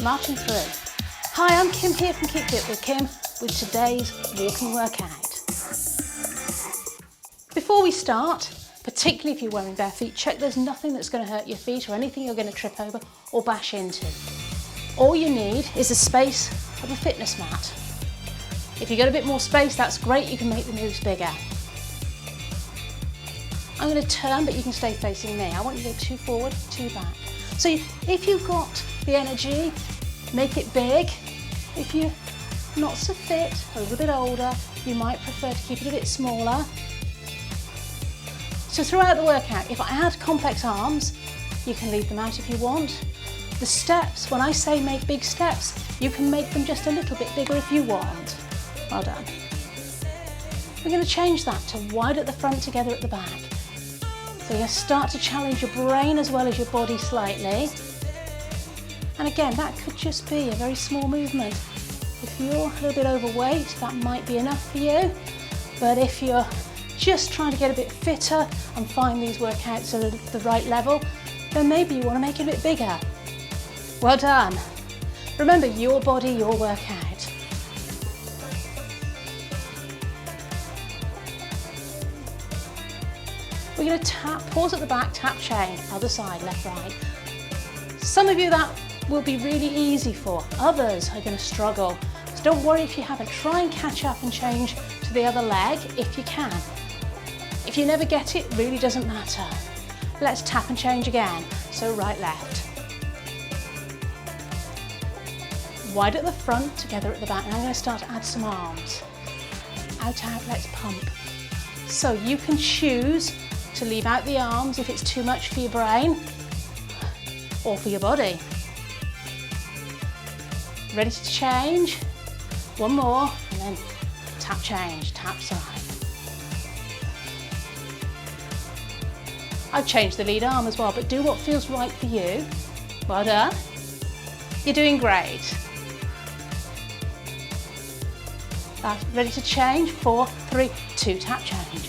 marching through. Hi, I'm Kim here from Keep Fit with Kim with today's walking workout. Before we start, particularly if you're wearing bare feet, check there's nothing that's going to hurt your feet or anything you're going to trip over or bash into. All you need is the space of a fitness mat. If you get a bit more space, that's great, you can make the moves bigger. I'm going to turn, but you can stay facing me. I want you to go 2 forward, 2 back. So if you've got the energy, make it big. If you're not so fit, a little bit older, you might prefer to keep it a bit smaller. So throughout the workout, if I add complex arms, you can leave them out if you want. The steps, when I say make big steps, you can make them just a little bit bigger if you want. Well done. We're going to change that to wide at the front, together at the back. So you're going to start to challenge your brain as well as your body slightly. And again, that could just be a very small movement. If you're a little bit overweight, that might be enough for you. But if you're just trying to get a bit fitter and find these workouts at the right level, then maybe you want to make it a bit bigger. Well done. Remember, your body, your workout. We're going to tap, pause at the back, tap, change, other side, left, right. Some of you that will be really easy for, others are going to struggle. So don't worry if you haven't. Try and catch up and change to the other leg if you can. If you never get it, really doesn't matter. Let's tap and change again. So right, left. Wide at the front, together at the back. Now I'm going to start to add some arms. Out, out, let's pump. So you can choose to leave out the arms if it's too much for your brain or for your body. Ready to change? One more, and then tap, change, tap, side. I've changed the lead arm as well, but do what feels right for you. Well done. You're doing great. Ready to change? 4, 3, 2, tap, change.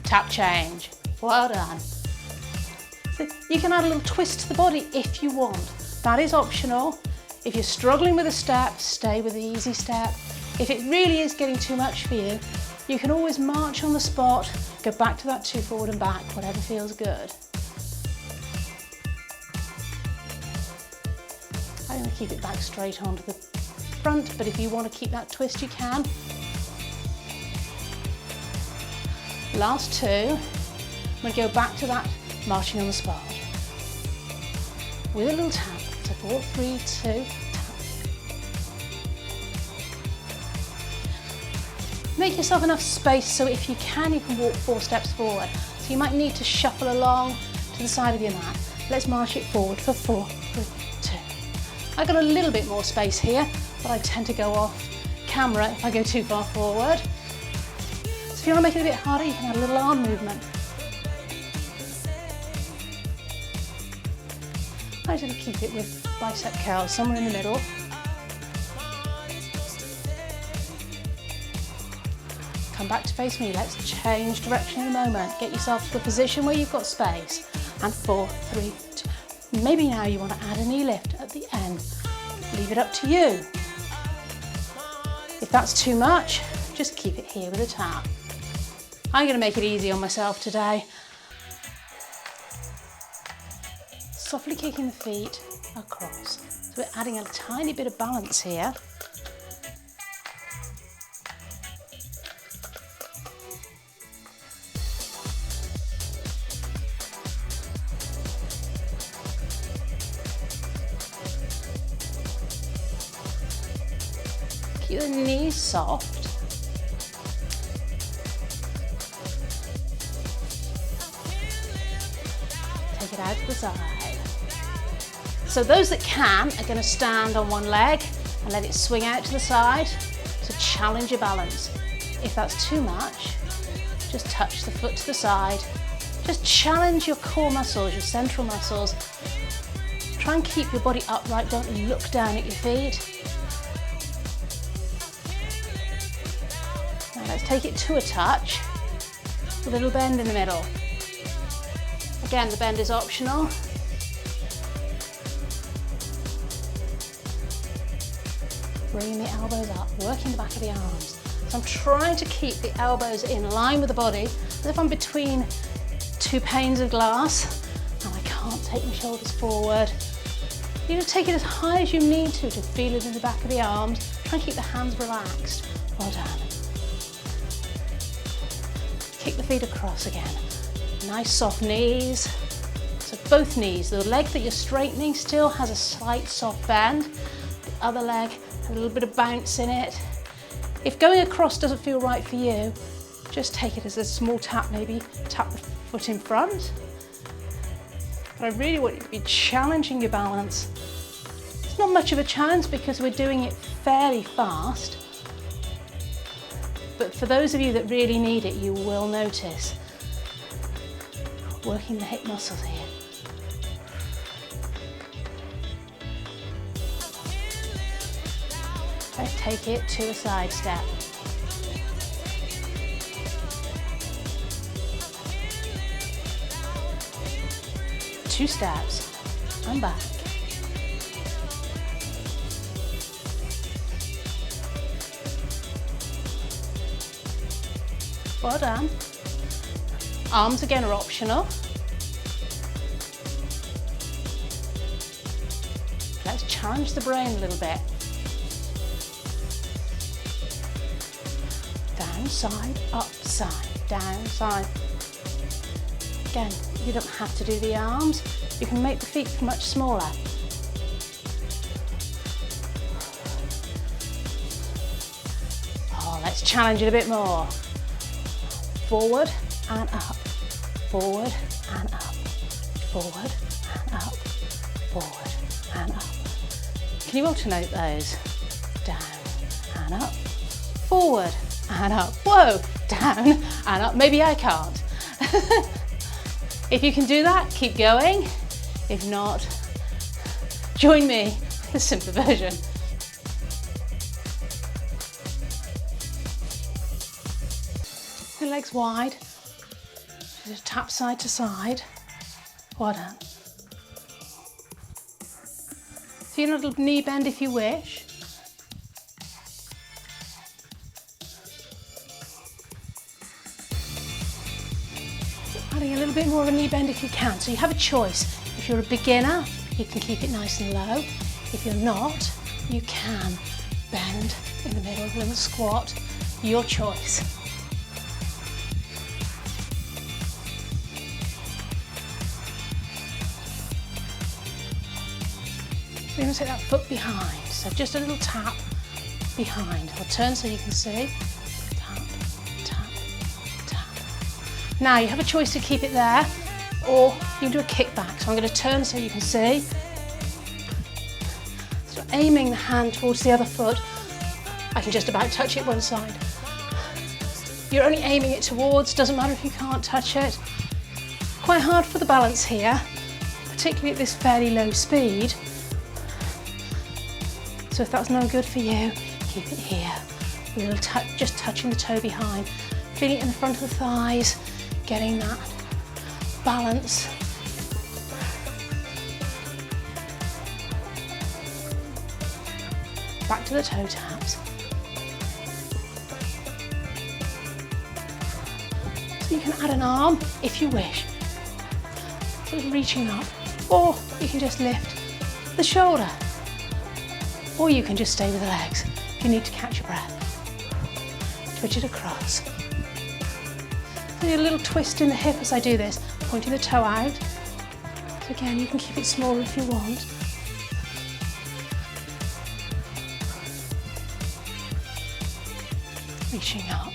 Tap, change. Well done. So you can add a little twist to the body if you want. That is optional. If you're struggling with a step, stay with the easy step. If it really is getting too much for you, you can always march on the spot, go back to that 2 forward and back, whatever feels good. I'm going to keep it back straight onto the front, but if you want to keep that twist, you can. Last 2, I'm going to go back to that marching on the spot. With a little tap, so 4, 3, 2, tap. Make yourself enough space so if you can walk 4 steps forward. So you might need to shuffle along to the side of your mat. Let's march it forward for 4, 3, 2. I've got a little bit more space here, but I tend to go off camera if I go too far forward. So if you want to make it a bit harder, you can add a little arm movement. I'm going to keep it with bicep curls somewhere in the middle. Come back to face me. Let's change direction in a moment. Get yourself to a position where you've got space. And 4, 3, 2. Maybe now you want to add a knee lift at the end. Leave it up to you. If that's too much, just keep it here with a tap. I'm going to make it easy on myself today. Softly kicking the feet across. So we're adding a tiny bit of balance here. Keep the knees soft. Take it out to the side. So those that can are going to stand on one leg and let it swing out to the side to challenge your balance. If that's too much, just touch the foot to the side. Just challenge your core muscles, your central muscles. Try and keep your body upright, don't look down at your feet. Now let's take it to a touch with a little bend in the middle. Again, the bend is optional. Bringing the elbows up, working the back of the arms. So I'm trying to keep the elbows in line with the body, as if I'm between two panes of glass, and I can't take my shoulders forward. You just take it as high as you need to feel it in the back of the arms. Try and keep the hands relaxed. Well done. Kick the feet across again. Nice soft knees. So both knees, the leg that you're straightening still has a slight soft bend. The other leg, a little bit of bounce in it. If going across doesn't feel right for you, just take it as a small tap, maybe tap the foot in front. But I really want you to be challenging your balance. It's not much of a challenge because we're doing it fairly fast. But for those of you that really need it, you will notice. Working the hip muscles here. Okay, take it to a side step. Two steps and back. Well done. Arms again are optional. Let's challenge the brain a little bit. Down, side, up, side, down, side. Again, you don't have to do the arms. You can make the feet much smaller. Oh, let's challenge it a bit more. Forward and up, forward and up, forward and up, forward and up. Can you alternate those? Down and up, forward and up. Whoa, down and up. Maybe I can't. If you can do that, keep going. If not, join me, the simpler version. Your legs wide. Just tap side to side. Well done. Feel a little knee bend if you wish. Adding a little bit more of a knee bend if you can. So you have a choice. If you're a beginner, you can keep it nice and low. If you're not, you can bend in the middle, a little squat. Your choice. We're going to take that foot behind. So just a little tap behind. I'll turn so you can see. Tap, tap, tap. Now you have a choice to keep it there, or you can do a kick back. So I'm going to turn so you can see. So aiming the hand towards the other foot, I can just about touch it one side. You're only aiming it towards, doesn't matter if you can't touch it. Quite hard for the balance here, particularly at this fairly low speed. So if that's no good for you, keep it here. A little touch, just touching the toe behind, feeling it in the front of the thighs, getting that balance. Back to the toe taps. So you can add an arm if you wish. So reaching up, or you can just lift the shoulder. Or you can just stay with the legs if you need to catch your breath. Twitch it across. Do a little twist in the hip as I do this, pointing the toe out. So again, you can keep it smaller if you want. Reaching up.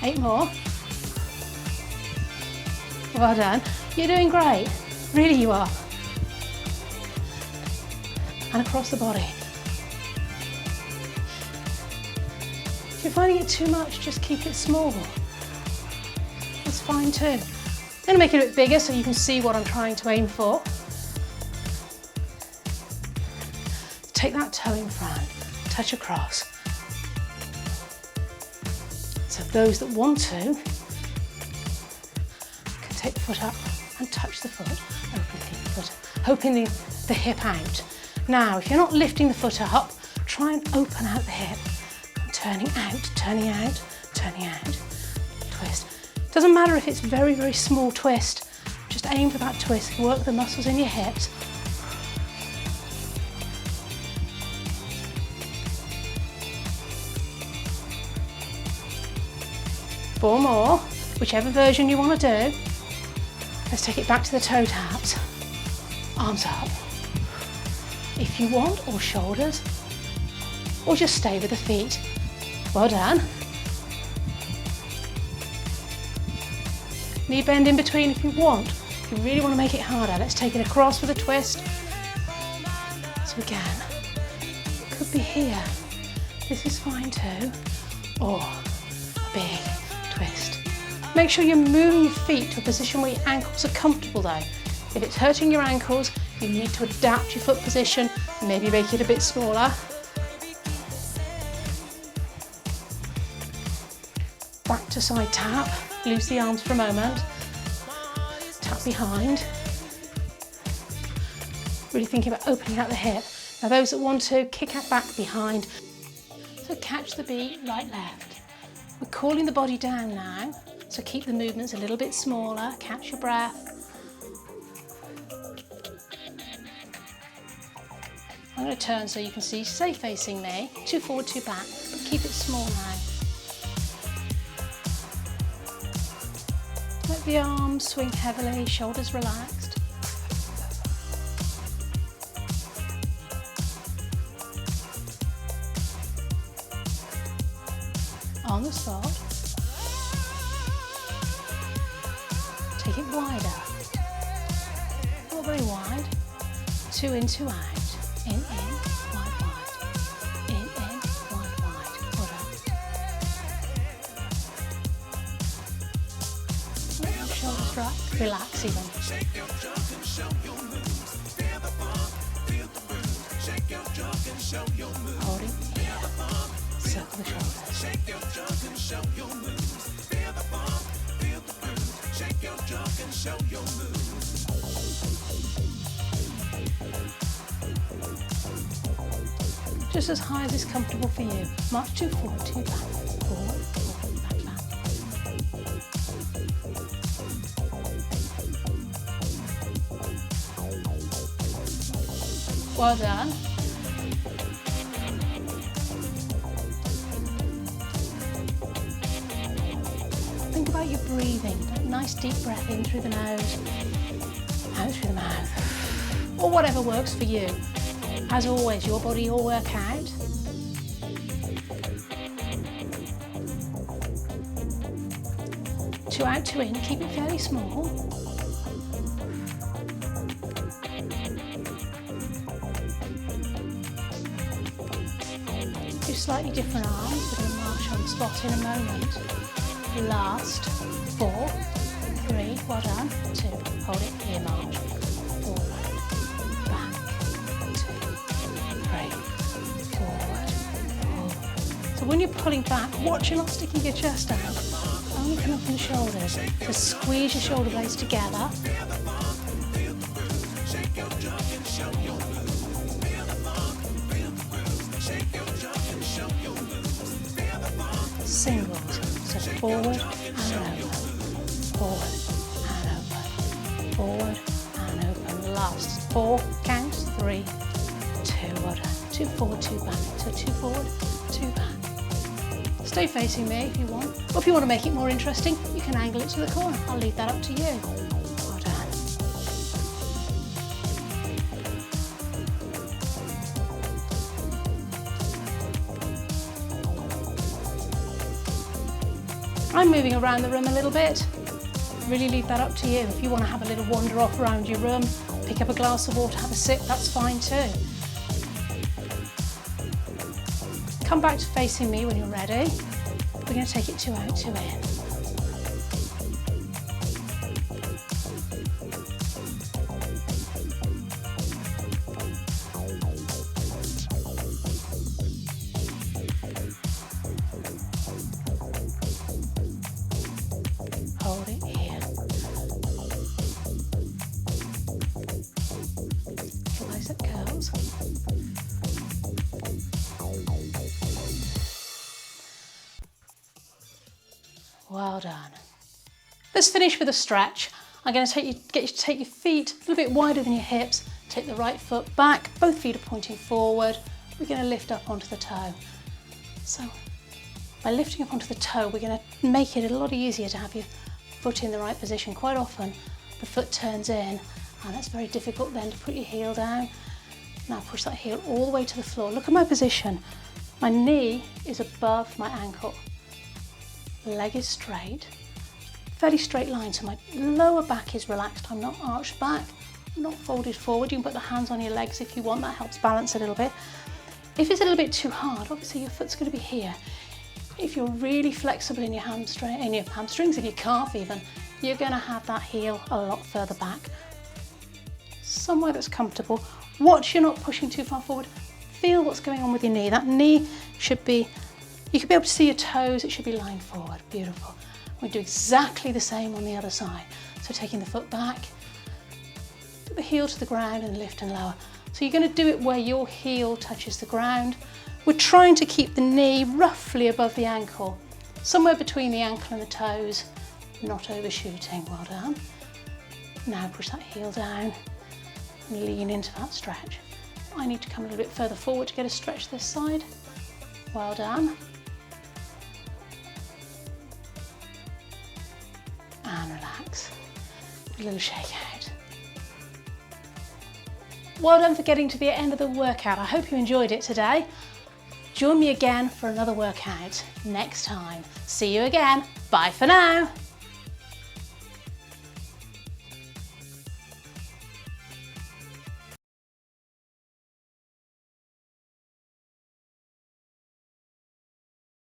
Eight more. Well done. You're doing great. Really you are. And across the body. If you're finding it too much, just keep it small. That's fine too. I'm going to make it a bit bigger so you can see what I'm trying to aim for. Take that toe in front, touch across. So those that want to can take the foot up and touch the foot, opening the hip out. Now, if you're not lifting the foot up, try and open out the hip. Turning out, turning out, turning out. Twist. Doesn't matter if it's very, very small twist. Just aim for that twist. Work the muscles in your hips. Four more, whichever version you want to do. Let's take it back to the toe taps. Arms up. If you want, or shoulders, or just stay with the feet. Well done. Knee bend in between if you want. If you really want to make it harder, let's take it across with a twist. So again, could be here. This is fine too. Or a big twist. Make sure you're moving your feet to a position where your ankles are comfortable though. If it's hurting your ankles, you need to adapt your foot position, maybe make it a bit smaller. Back to side tap, loose the arms for a moment, tap behind. Really thinking about opening out the hip. Now those that want to, kick out back behind. So catch the beat, right, left. We're calling the body down now, so keep the movements a little bit smaller, catch your breath. I'm going to turn so you can see, stay facing me, 2 forward, 2 back, but keep it small now. Let the arms swing heavily, shoulders relaxed. On the spot. Take it wider. Not very wide. 2 in, 2 out. In, wide, wide. In, wide, wide. Well done. Let your shoulders relax even. Hold it here. Circle the shoulders. Just as high as is comfortable for you. March 2 forward, 2 back. Forward, forward, back, back. Well done. Think about your breathing. That nice deep breath in through the nose, out through the mouth, or whatever works for you. As always, your body, your workout. Two out, 2 in, keep it fairly small. Do slightly different arms, we're going to march on the spot in a moment. Last, 4, 3, well done, 2, hold it here, march. So when you're pulling back, watch you're not sticking your chest out. Only come up in the shoulders. So squeeze your shoulder blades together. Singles. So forward and over. Forward and over. Forward and open. Last 4 counts. 3, 2, well done. 2 forward, 2 back. So 2 forward, 2 back. Stay facing me if you want, or if you want to make it more interesting, you can angle it to the corner. I'll leave that up to you. Well done. I'm moving around the room a little bit. Really leave that up to you. If you want to have a little wander off around your room, pick up a glass of water, have a sip, that's fine too. Come back to facing me when you're ready. We're going to take it 2 out, 2 in. Well done. Let's finish with a stretch. I'm going to get you to take your feet a little bit wider than your hips. Take the right foot back, both feet are pointing forward. We're going to lift up onto the toe. So by lifting up onto the toe, we're going to make it a lot easier to have your foot in the right position. Quite often the foot turns in and it's very difficult then to put your heel down. Now push that heel all the way to the floor. Look at my position. My knee is above my ankle. Leg is straight. Fairly straight line, so my lower back is relaxed. I'm not arched back, I'm not folded forward. You can put the hands on your legs if you want, that helps balance a little bit. If it's a little bit too hard, obviously your foot's going to be here. If you're really flexible in your hamstrings, in your calf even, you're going to have that heel a lot further back. Somewhere that's comfortable. Watch you're not pushing too far forward. Feel what's going on with your knee. That knee should be, you should be able to see your toes, it should be lined forward. Beautiful. We do exactly the same on the other side. So taking the foot back, put the heel to the ground and lift and lower. So you're going to do it where your heel touches the ground. We're trying to keep the knee roughly above the ankle, somewhere between the ankle and the toes, not overshooting. Well done. Now push that heel down and lean into that stretch. I need to come a little bit further forward to get a stretch this side. Well done. And relax. A little shake out. Well done for getting to the end of the workout. I hope you enjoyed it today. Join me again for another workout next time. See you again. Bye for now.